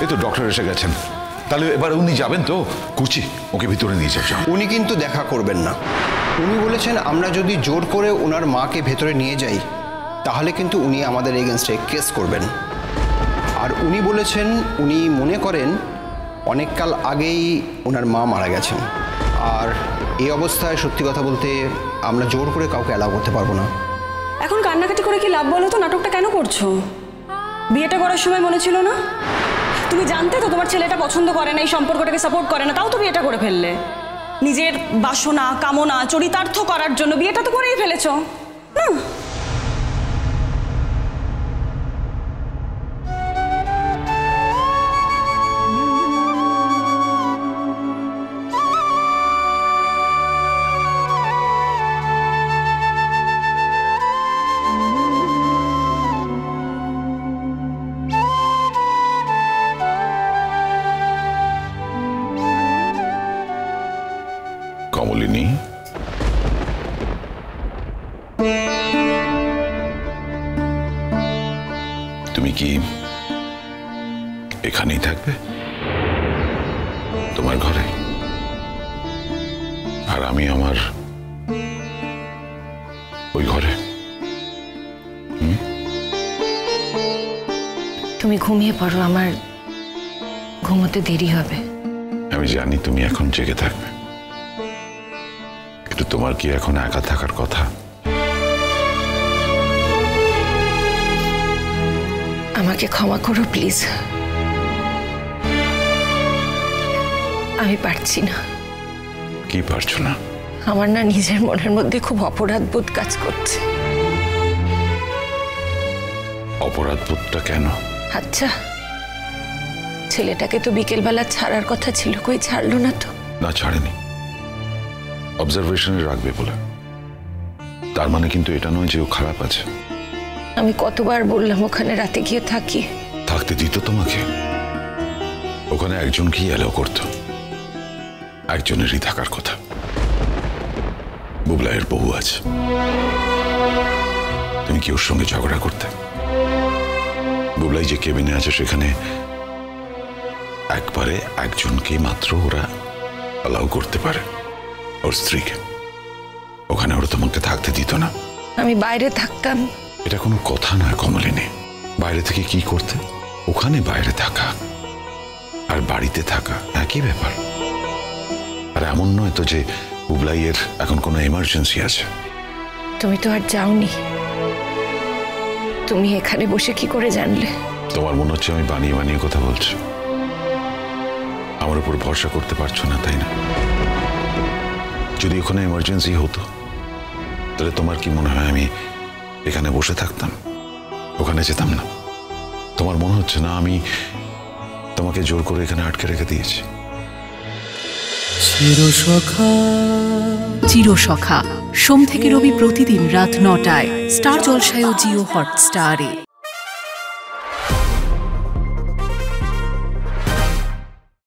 এই তো ডক্টর এসে গেছেন, তাহলে এবার উনি যাবেন তো? কুচি, ওকে ভিতরে নিয়ে যাবেন। উনি কিন্তু দেখা করবেন না। উনি বলেছেন আমরা যদি জোর করে ওনার মাকে ভেতরে নিয়ে যাই তাহলে কিন্তু উনি আমাদের এগেনস্টে কেস করবেন। আর উনি বলেছেন উনি মনে করেন অনেককাল আগেই ওনার মা মারা গেছেন, আর এই অবস্থায় সত্যি কথা বলতে আমরা জোর করে কাউকে অ্যালাউ করতে পারবো না। এখন কান্নাকাটি করে কি লাভ বলো তো? নাটকটা কেন করছো? বিয়েটা করার সময় মনে ছিল না? তুমি জানতে তো তোমার ছেলেটা পছন্দ করে না, এই সম্পর্কটাকে সাপোর্ট করে না, তাও তো বিয়েটা করে ফেললে। নিজের বাসনা কামনা চরিতার্থ করার জন্য বিয়েটা তো করেই ফেলেছো না? কমলিনী, তুমি কি এখানেই থাকবে তোমার ঘরে? আর আমি আমার ওই ঘরে। তুমি ঘুমিয়ে পড়ো, আমার ঘুমোতে দেরি হবে। আমি জানি তুমি এখন জেগে থাকবে, কিন্তু তোমার কি এখন একা থাকার কথা? আমাকে ক্ষমা করো প্লিজ, আমি পারছি না। কি পারছো না? আমার না নিজের মনের মধ্যে খুব অপরাধ বোধ কাজ করছে। অপরাধ বোধটা কেন? আচ্ছা, ছেলেটাকে তো বিকেলবেলা ছাড়ার কথা ছিল, কই ছাড়লো না তো? না, ছাড়েনি। অবজারভেশনে রাখবে বলে, তার মানে কিন্তু এটা নয় যে ও খারাপ আছে। আমি কতবার বললাম ওখানে রাতে গিয়ে থাকি। থাকতে দিত তোমাকে? ওখানে একজনকেই অ্যালাউ করতো, একজনেরই থাকার কথা। বুবলাইয়ের বউ আছে, তুমি কি ওর সঙ্গে ঝগড়া করতে? বুবলাই যে কেবিনে আছে সেখানে একবারে একজনকে মাত্র ওরা অ্যালাউ করতে পারে, ওর স্ত্রীকে। ওখানে ওরা তোমাকে থাকতে দিত না। আমি বাইরে থাকতাম। এটা কোনো কথা নয় কমলিনী। বাইরে থেকে কি করতে? ওখানে বাইরে থাকা আর বাড়িতে থাকা একই ব্যাপার। আর এমন নয় তো যে বুবলাইয়ের এখন কোনো এমার্জেন্সি আছে। তুমি তো আর যাওনি, তুমি এখানে বসে কি করে জানলে? তোমার মনে হচ্ছে আমি বানিয়ে বানিয়ে কথা বলছি। আমার উপর ভরসা করতে পারছো না, তাই না? যদি ওখানে এমার্জেন্সি হতো তাহলে তোমার কি মনে হয় আমি এখানে বসে থাকতাম, ওখানে যেতাম না? তোমার মনে হচ্ছে না আমি তোমাকে জোর করে এখানে আটকে রেখে দিয়েছি? চিরসখা সোম থেকে রবি প্রতিদিন রাত ৯টায় স্টার জলসায় ও জিও হটস্টারে।